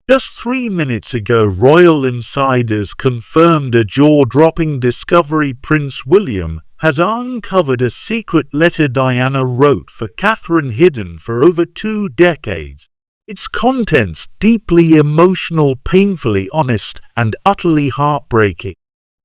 Just 3 minutes ago, royal insiders confirmed a jaw-dropping discovery: Prince William has uncovered a secret letter Diana wrote for Catherine, hidden for over 2 decades. Its contents deeply emotional, painfully honest, and utterly heartbreaking.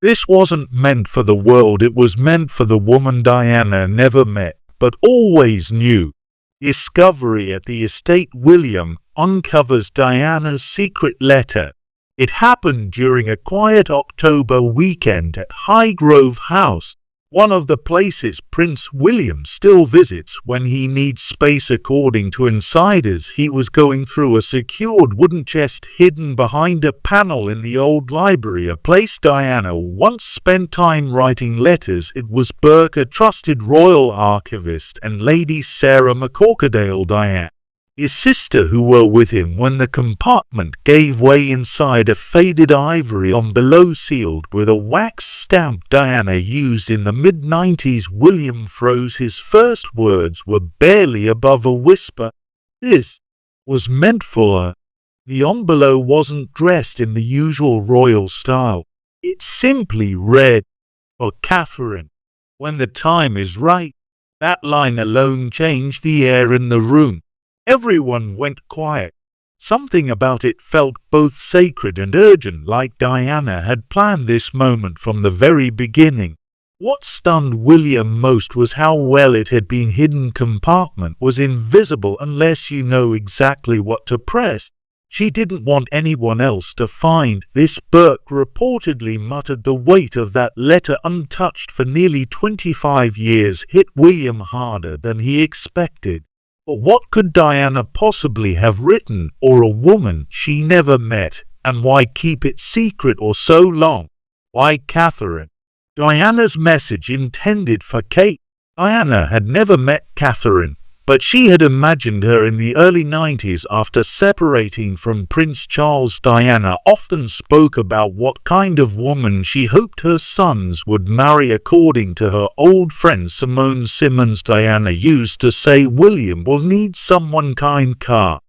This wasn't meant for the world, it was meant for the woman Diana never met, but always knew. Discovery at the estate: William uncovers Diana's secret letter. It happened during a quiet October weekend at Highgrove House, one of the places Prince William still visits when he needs space. According to insiders, he was going through a secured wooden chest hidden behind a panel in the old library, a place Diana once spent time writing letters. It was Burke, a trusted royal archivist, and Lady Sarah McCorquodale, Diana, his sister, who were with him when the compartment gave way. Inside, a faded ivory envelope sealed with a wax stamp Diana used in the mid-90s. William froze. His first words were barely above a whisper. This was meant for her. The envelope wasn't dressed in the usual royal style. It simply read, "For Catherine, when the time is right." That line alone changed the air in the room. Everyone went quiet. Something about it felt both sacred and urgent, like Diana had planned this moment from the very beginning. What stunned William most was how well it had been hidden. Compartment was invisible unless you know exactly what to press. She didn't want anyone else to find this. Burke reportedly muttered. The weight of that letter, untouched for nearly 25 years, hit William harder than he expected. But what could Diana possibly have written, or a woman she never met, and why keep it secret or so long? Why Catherine? Diana's message intended for Kate. Diana had never met Catherine, but she had imagined her in the early 90s after separating from Prince Charles. Diana often spoke about what kind of woman she hoped her sons would marry. According to her old friend Simone Simmons, Diana used to say, "William will need someone kind, car,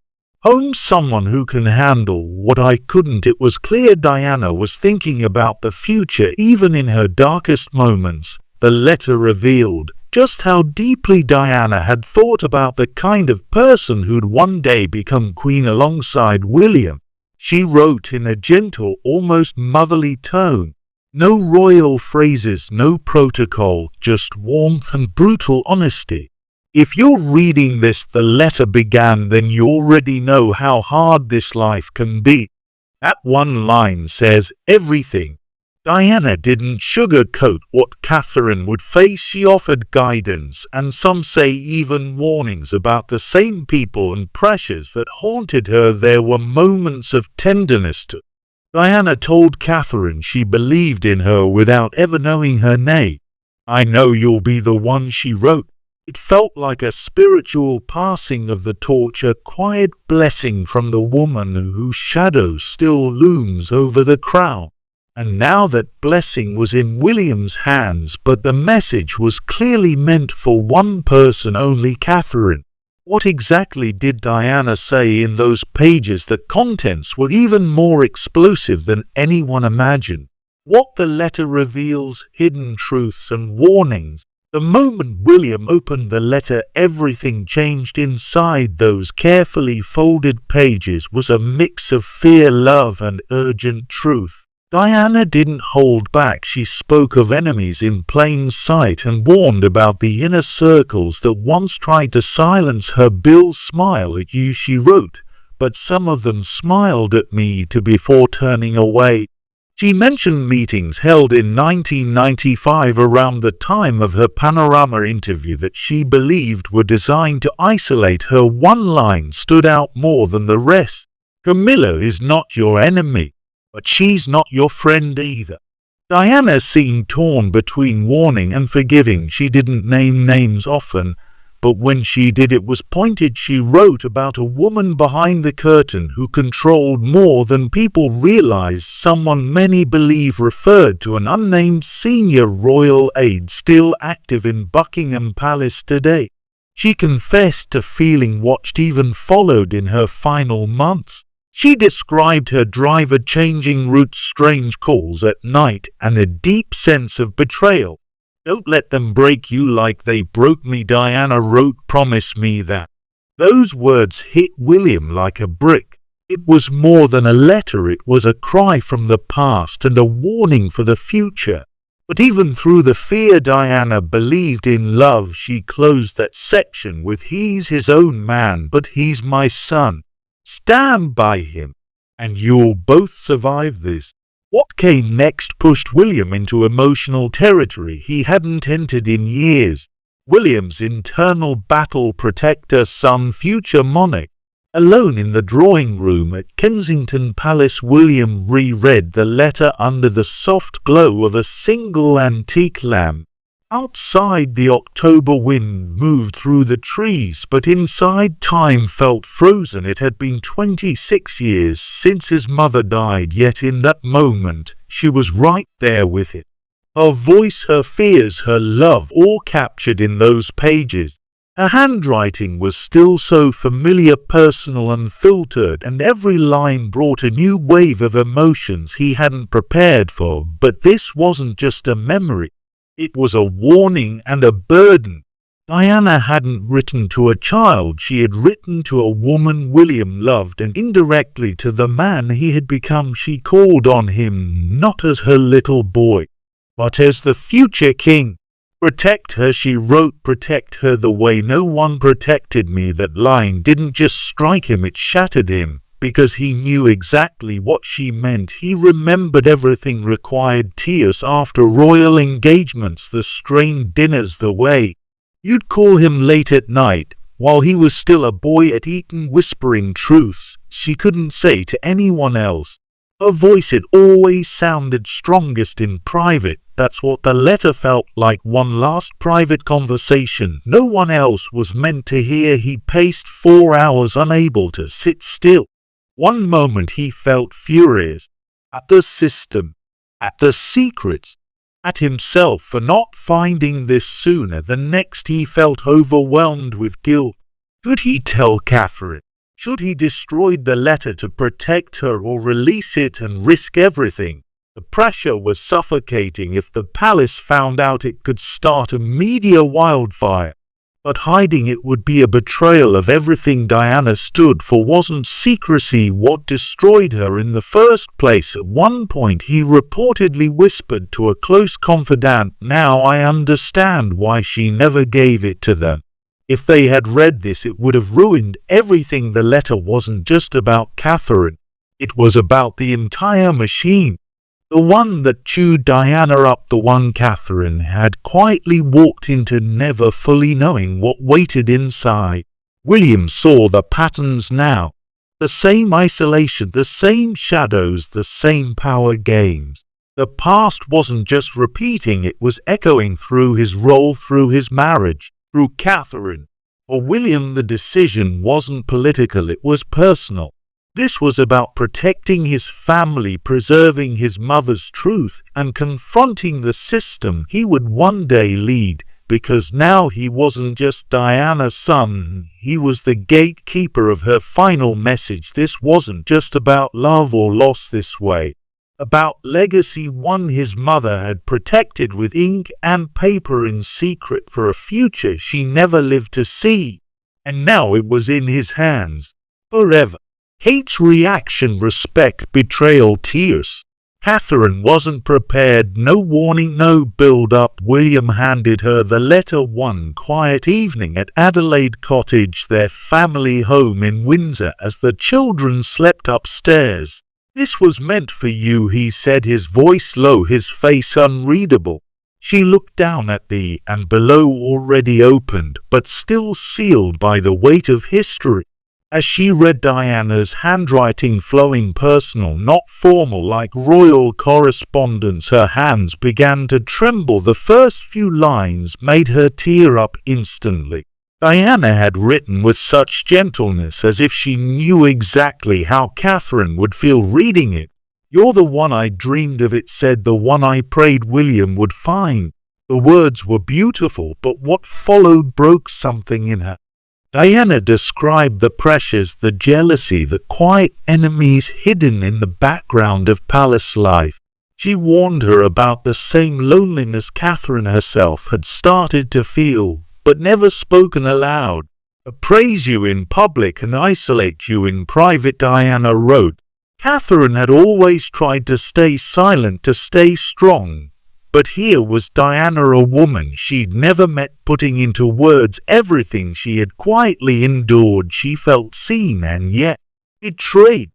home, someone who can handle what I couldn't." It was clear Diana was thinking about the future even in her darkest moments. The letter revealed just how deeply Diana had thought about the kind of person who'd one day become queen alongside William. She wrote in a gentle, almost motherly tone. No royal phrases, no protocol, just warmth and brutal honesty. If you're reading this, the letter began, then you already know how hard this life can be. That one line says everything. Diana didn't sugarcoat what Catherine would face. She offered guidance, and some say even warnings, about the same people and pressures that haunted her. There were moments of tenderness too. Diana told Catherine she believed in her without ever knowing her name. "I know you'll be the one," she wrote. It felt like a spiritual passing of the torch, a quiet blessing from the woman whose shadow still looms over the crown. And now that blessing was in William's hands, but the message was clearly meant for one person only: Catherine. What exactly did Diana say in those pages? The contents were even more explosive than anyone imagined. What the letter reveals: hidden truths and warnings. The moment William opened the letter, everything changed. Inside those carefully folded pages was a mix of fear, love, and urgent truth. Diana didn't hold back. She spoke of enemies in plain sight and warned about the inner circles that once tried to silence her. "Bill smile at you," she wrote, "but some of them smiled at me too before turning away." She mentioned meetings held in 1995 around the time of her Panorama interview that she believed were designed to isolate her. One line stood out more than the rest: "Camilla is not your enemy, but she's not your friend either." Diana seemed torn between warning and forgiving. She didn't name names often, but when she did, it was pointed. She wrote about a woman behind the curtain who controlled more than people realized, someone many believe referred to an unnamed senior royal aide still active in Buckingham Palace today. She confessed to feeling watched, even followed in her final months. She described her driver changing routes, strange calls at night, and a deep sense of betrayal. "Don't let them break you like they broke me," Diana wrote. "Promise me that." Those words hit William like a brick. It was more than a letter, it was a cry from the past and a warning for the future. But even through the fear, Diana believed in love. She closed that section with, "He's his own man, but he's my son. Stand by him, and you'll both survive this." What came next pushed William into emotional territory he hadn't entered in years. William's internal battle, protector, son, future monarch. Alone in the drawing room at Kensington Palace, William reread the letter under the soft glow of a single antique lamp. Outside, the October wind moved through the trees, but inside, time felt frozen. It had been 26 years since his mother died, yet in that moment, she was right there with it. Her voice, her fears, her love, all captured in those pages. Her handwriting was still so familiar, personal, unfiltered, and every line brought a new wave of emotions he hadn't prepared for. But this wasn't just a memory. It was a warning and a burden. Diana hadn't written to a child, she had written to a woman William loved, and indirectly to the man he had become. She called on him not as her little boy, but as the future king. "Protect her," she wrote, "protect her the way no one protected me." That line didn't just strike him, it shattered him, because he knew exactly what she meant. He remembered everything, required tears after royal engagements, the strained dinners, the way you'd call him late at night, while he was still a boy at Eton, whispering truths she couldn't say to anyone else. Her voice had always sounded strongest in private. That's what the letter felt like, one last private conversation no one else was meant to hear. He paced 4 hours, unable to sit still. One moment he felt furious at the system, at the secrets, at himself for not finding this sooner. The next he felt overwhelmed with guilt. Could he tell Catherine? Should he destroy the letter to protect her, or release it and risk everything? The pressure was suffocating. If the palace found out, it could start a media wildfire. But hiding it would be a betrayal of everything Diana stood for. Wasn't secrecy what destroyed her in the first place? At one point he reportedly whispered to a close confidant, "Now I understand why she never gave it to them." If they had read this, it would have ruined everything. The letter wasn't just about Catherine. It was about the entire machine. The one that chewed Diana up, the one Catherine had quietly walked into, never fully knowing what waited inside. William saw the patterns now. The same isolation, the same shadows, the same power games. The past wasn't just repeating, it was echoing through his role, through his marriage, through Catherine. For William, the decision wasn't political, it was personal. This was about protecting his family, preserving his mother's truth, and confronting the system he would one day lead, because now he wasn't just Diana's son, he was the gatekeeper of her final message. This wasn't just about love or loss this way, about legacy, one his mother had protected with ink and paper in secret for a future she never lived to see. And now it was in his hands, forever. Hate's reaction, respect, betrayal, tears. Catherine wasn't prepared, no warning, no build-up. William handed her the letter one quiet evening at Adelaide Cottage, their family home in Windsor, as the children slept upstairs. "This was meant for you," he said, his voice low, his face unreadable. She looked down at the and below, already opened, but still sealed by the weight of history. As she read, Diana's handwriting flowing, personal, not formal like royal correspondence, her hands began to tremble. The first few lines made her tear up instantly. Diana had written with such gentleness, as if she knew exactly how Catherine would feel reading it. "You're the one I dreamed of," it said, "the one I prayed William would find." The words were beautiful, but what followed broke something in her. Diana described the pressures, the jealousy, the quiet enemies hidden in the background of palace life. She warned her about the same loneliness Catherine herself had started to feel, but never spoken aloud. "Praise you in public and isolate you in private," Diana wrote. Catherine had always tried to stay silent, to stay strong. But here was Diana, a woman she'd never met, putting into words everything she had quietly endured. She felt seen and yet betrayed.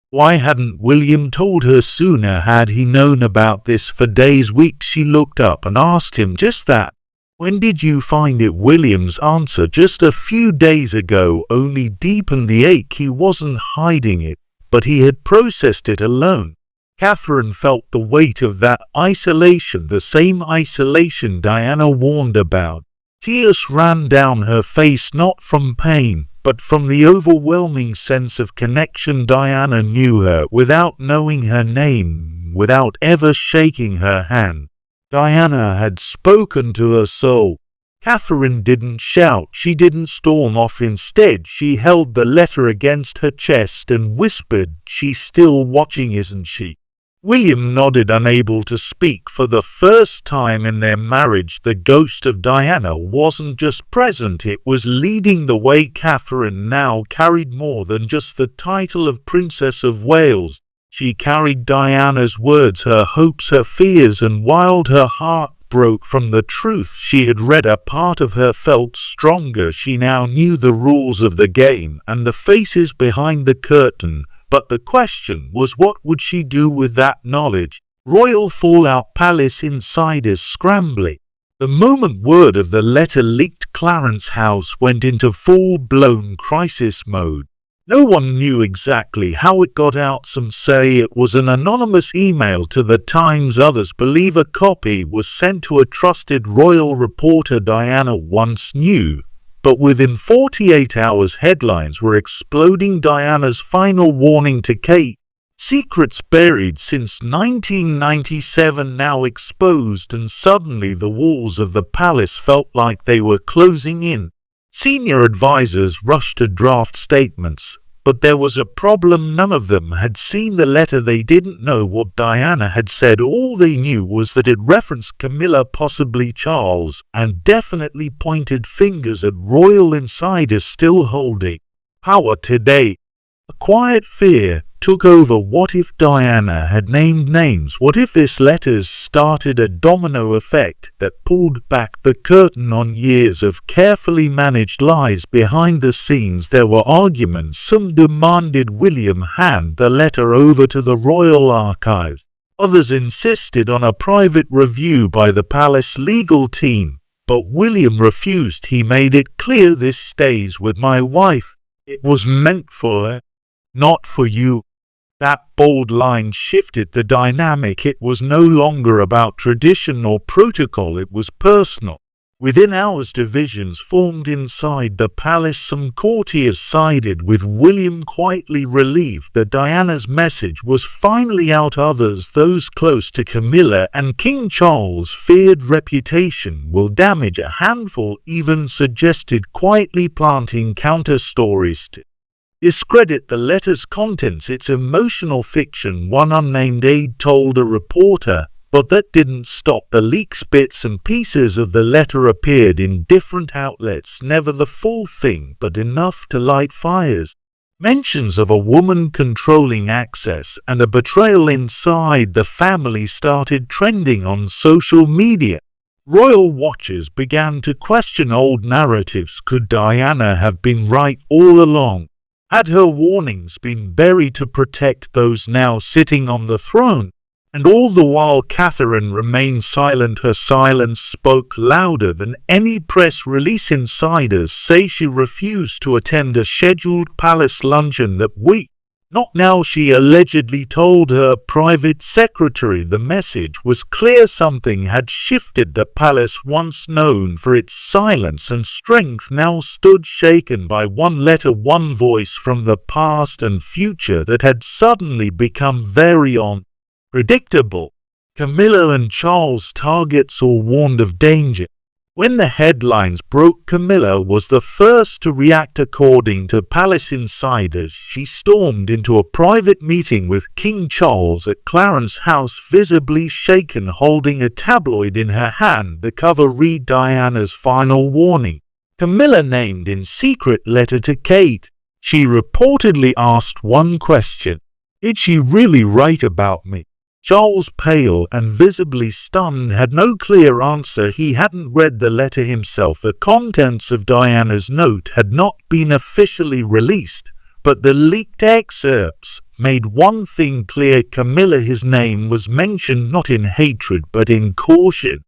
Why hadn't William told her sooner? Had he known about this for days, weeks? She looked up and asked him just that. "When did you find it?" William's answer, "Just a few days ago," only deepened the ache. He wasn't hiding it, but he had processed it alone. Catherine felt the weight of that isolation, the same isolation Diana warned about. Tears ran down her face, not from pain, but from the overwhelming sense of connection. Diana knew her without knowing her name, without ever shaking her hand. Diana had spoken to her soul. Catherine didn't shout, she didn't storm off. Instead, she held the letter against her chest and whispered, "She's still watching, isn't she?" William nodded, unable to speak. For the first time in their marriage, the ghost of Diana wasn't just present, it was leading the way. Catherine now carried more than just the title of Princess of Wales. She carried Diana's words, her hopes, her fears, and while her heart broke from the truth she had read, a part of her felt stronger. She now knew the rules of the game and the faces behind the curtain. But the question was, what would she do with that knowledge? Royal fallout, palace insiders scrambling. The moment word of the letter leaked, Clarence House went into full-blown crisis mode. No one knew exactly how it got out. Some say it was an anonymous email to the Times. Others believe a copy was sent to a trusted royal reporter Diana once knew. But within 48 hours, headlines were exploding. Diana's final warning to Kate. Secrets buried since 1997 now exposed, and suddenly the walls of the palace felt like they were closing in. Senior advisors rushed to draft statements. But there was a problem. None of them had seen the letter. They didn't know what Diana had said. All they knew was that it referenced Camilla, possibly Charles, and definitely pointed fingers at royal insiders still holding power today. A quiet fear took over. What if Diana had named names? What if this letter started a domino effect that pulled back the curtain on years of carefully managed lies behind the scenes? There were arguments. Some demanded William hand the letter over to the royal archives. Others insisted on a private review by the palace legal team. But William refused. He made it clear, "This stays with my wife. It was meant for her, not for you." That bold line shifted the dynamic. It was no longer about tradition or protocol, it was personal. Within hours, divisions formed inside the palace. Some courtiers sided with William, quietly relieved that Diana's message was finally out. Others, those close to Camilla and King Charles, feared reputation will damage. A handful even suggested quietly planting counter-stories to discredit the letter's contents. It's emotional fiction, one unnamed aide told a reporter, but that didn't stop the leaks. Bits and pieces of the letter appeared in different outlets, never the full thing, but enough to light fires. Mentions of a woman controlling access and a betrayal inside the family started trending on social media. Royal watchers began to question old narratives. Could Diana have been right all along? Had her warnings been buried to protect those now sitting on the throne? And all the while Catherine remained silent. Her silence spoke louder than any press release. Insiders say she refused to attend a scheduled palace luncheon that week. "Not now," she allegedly told her private secretary. The message was clear. Something had shifted. The palace, once known for its silence and strength, now stood shaken by one letter, one voice from the past and future that had suddenly become very unpredictable. Camilla and Charles, targets or warned of danger. When the headlines broke, Camilla was the first to react. According to palace insiders, she stormed into a private meeting with King Charles at Clarence House, visibly shaken, holding a tabloid in her hand. The cover read, "Diana's final warning. Camilla named in secret letter to Kate." She reportedly asked one question: "Did she really write about me?" Charles, pale and visibly stunned, had no clear answer. He hadn't read the letter himself. The contents of Diana's note had not been officially released, but the leaked excerpts made one thing clear: Camilla. His name was mentioned not in hatred but in caution.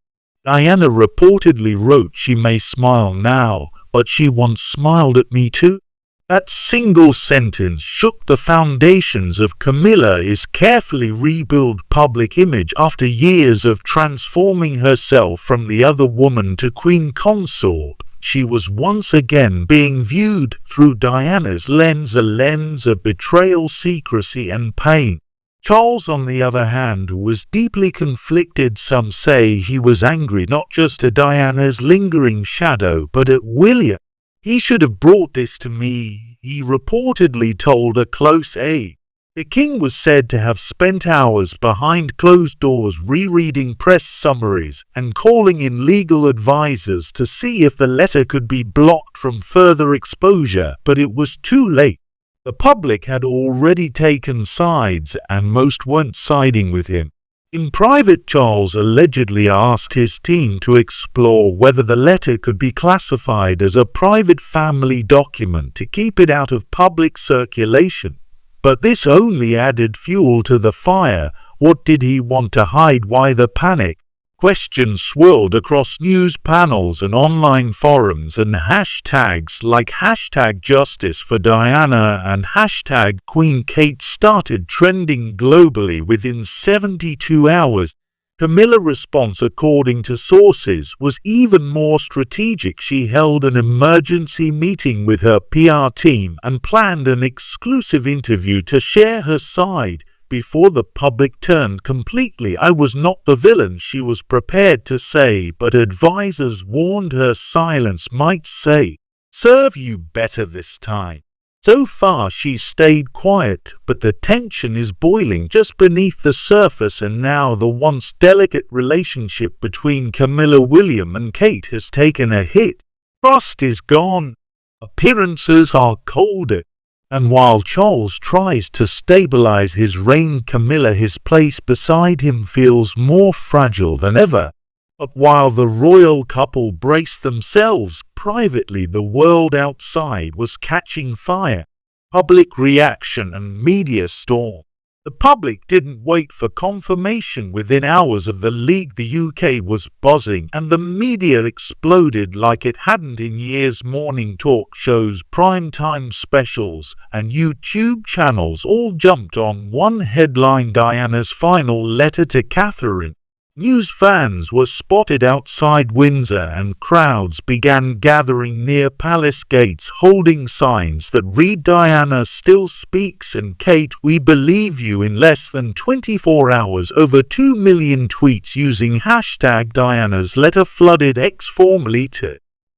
Diana reportedly wrote, "She may smile now, but she once smiled at me too." That single sentence shook the foundations of Camilla's carefully rebuilt public image. After years of transforming herself from the other woman to queen consort, she was once again being viewed through Diana's lens, a lens of betrayal, secrecy and pain. Charles, on the other hand, was deeply conflicted. Some say he was angry not just at Diana's lingering shadow, but at William. "He should have brought this to me," he reportedly told a close aide. The king was said to have spent hours behind closed doors rereading press summaries and calling in legal advisors to see if the letter could be blocked from further exposure, but it was too late. The public had already taken sides, and most weren't siding with him. In private, Charles allegedly asked his team to explore whether the letter could be classified as a private family document to keep it out of public circulation. But this only added fuel to the fire. What did he want to hide? Why the panic? Questions swirled across news panels and online forums, and hashtags like #JusticeForDiana and #QueenKate started trending globally within 72 hours. Camilla's response, according to sources, was even more strategic. She held an emergency meeting with her PR team and planned an exclusive interview to share her side before the public turned completely. "I was not the villain," she was prepared to say, but advisors warned her silence might serve you better this time. So far she stayed quiet, but the tension is boiling just beneath the surface, and now the once delicate relationship between Camilla, William and Kate has taken a hit. Trust is gone. Appearances are colder. And while Charles tries to stabilize his reign, Camilla, his place beside him, feels more fragile than ever. But while the royal couple braced themselves privately, the world outside was catching fire. Public reaction and media storm. The public didn't wait for confirmation. Within hours of the leak, the UK was buzzing, and the media exploded like it hadn't in years. Morning talk shows, primetime specials, and YouTube channels all jumped on one headline: Diana's final letter to Catherine. News fans were spotted outside Windsor, and crowds began gathering near palace gates holding signs that read, "Diana still speaks" and "Kate, we believe you." In less than 24 hours, over 2 million tweets using #Diana's letter flooded X, formerly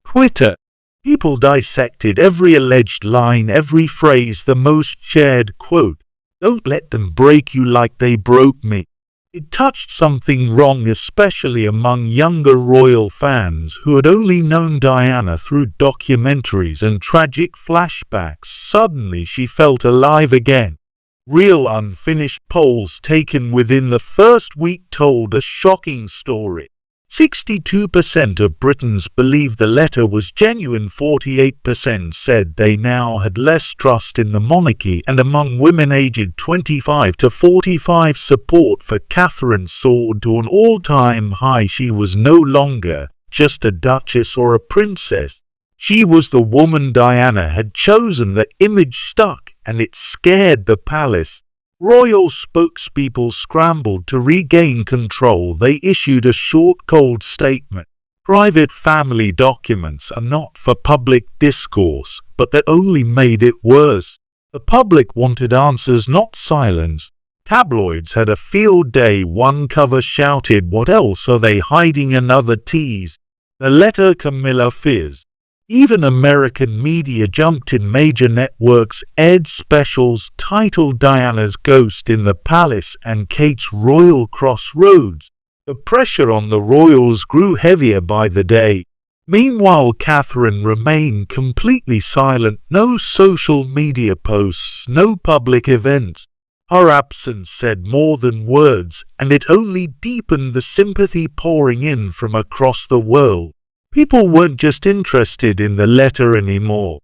Twitter. People dissected every alleged line, every phrase, the most shared quote: "Don't let them break you like they broke me." It touched something wrong, especially among younger royal fans who had only known Diana through documentaries and tragic flashbacks. Suddenly she felt alive again. Real unfinished polls taken within the first week told a shocking story. 62% of Britons believed the letter was genuine, 48% said they now had less trust in the monarchy, and among women aged 25 to 45, support for Catherine soared to an all-time high. She was no longer just a duchess or a princess. She was the woman Diana had chosen. The image stuck, and it scared the palace. Royal spokespeople scrambled to regain control. They issued a short, cold statement. Private family documents are not for public discourse, but that only made it worse. The public wanted answers, not silence. Tabloids had a field day. One cover shouted, "What else are they hiding?" Another teased, The letter Camilla fears. Even American media jumped in. Major networks aired specials titled Diana's Ghost in the Palace and Kate's Royal Crossroads. The pressure on the royals grew heavier by the day. Meanwhile, Catherine remained completely silent. No social media posts, no public events. Her absence said more than words, and it only deepened the sympathy pouring in from across the world. People weren't just interested in the letter anymore.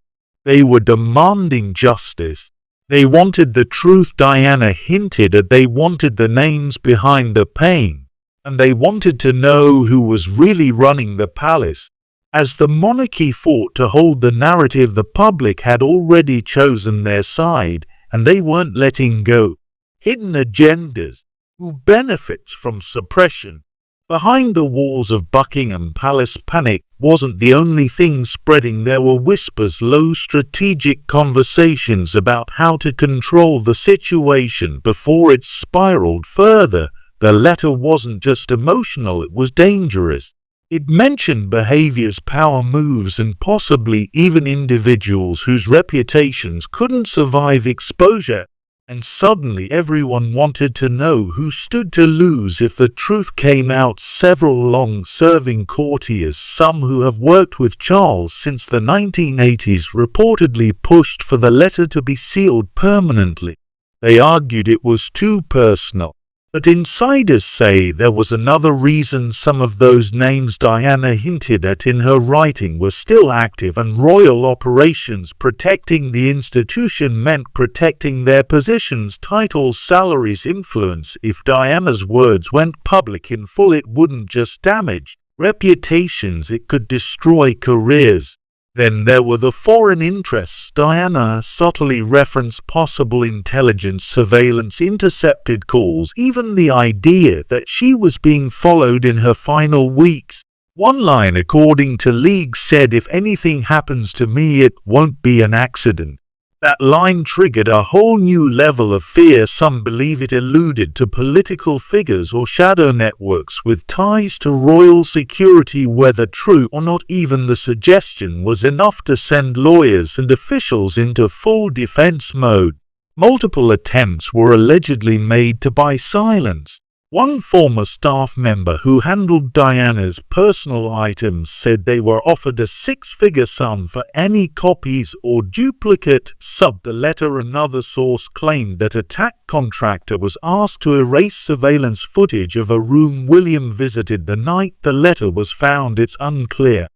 They were demanding justice. They wanted the truth Diana hinted at. They wanted the names behind the pain. And they wanted to know who was really running the palace. As the monarchy fought to hold the narrative, the public had already chosen their side, and they weren't letting go. Hidden agendas. Who benefits from suppression? Behind the walls of Buckingham Palace, panic wasn't the only thing spreading. There were whispers, low strategic conversations about how to control the situation before it spiraled further. The letter wasn't just emotional, it was dangerous. It mentioned behaviors, power moves, and possibly even individuals whose reputations couldn't survive exposure. And suddenly everyone wanted to know who stood to lose if the truth came out. Several long-serving courtiers, some who have worked with Charles since the 1980s, reportedly pushed for the letter to be sealed permanently. They argued it was too personal. But insiders say there was another reason. Some of those names Diana hinted at in her writing were still active, and royal operations. Protecting the institution meant protecting their positions, titles, salaries, influence. If Diana's words went public in full, it wouldn't just damage reputations, it could destroy careers. Then there were the foreign interests. Diana subtly referenced possible intelligence, surveillance, intercepted calls, even the idea that she was being followed in her final weeks. One line, according to leaks, said, "If anything happens to me, it won't be an accident." That line triggered a whole new level of fear. Some believe it alluded to political figures or shadow networks with ties to royal security. Whether true or not, even the suggestion was enough to send lawyers and officials into full defense mode. Multiple attempts were allegedly made to buy silence. One former staff member who handled Diana's personal items said they were offered a six-figure sum for any copies or duplicate sub the letter. Another source claimed that a tax contractor was asked to erase surveillance footage of a room William visited the night the letter was found. It's unclear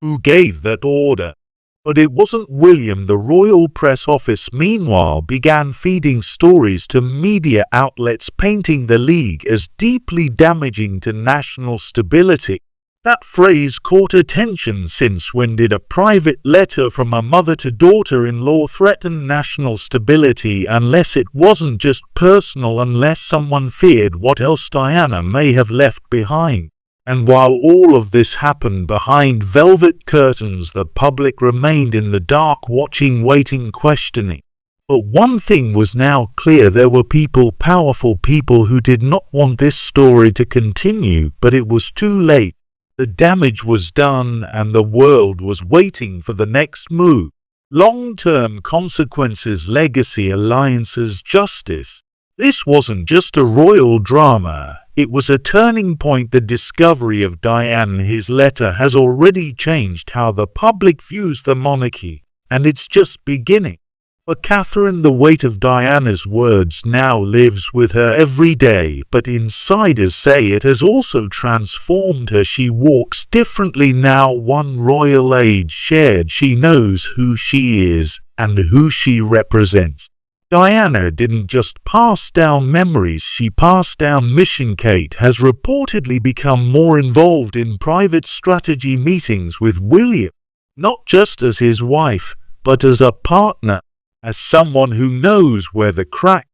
who gave that order. But it wasn't William. The Royal Press Office, meanwhile, began feeding stories to media outlets painting the League as deeply damaging to national stability. That phrase caught attention. Since when did a private letter from a mother to daughter-in-law threaten national stability? Unless it wasn't just personal, unless someone feared what else Diana may have left behind. And while all of this happened behind velvet curtains, the public remained in the dark, watching, waiting, questioning. But one thing was now clear: there were people, powerful people, who did not want this story to continue, but it was too late. The damage was done, and the world was waiting for the next move. Long-term consequences, legacy, alliances, justice. This wasn't just a royal drama. It was a turning point. The discovery of Diane, his letter, has already changed how the public views the monarchy, and it's just beginning. For Catherine, the weight of Diana's words now lives with her every day, but insiders say it has also transformed her. She walks differently now. One royal age shared. She knows who she is and who she represents. Diana didn't just pass down memories, she passed down mission. Kate has reportedly become more involved in private strategy meetings with William, not just as his wife, but as a partner, as someone who knows where the cracks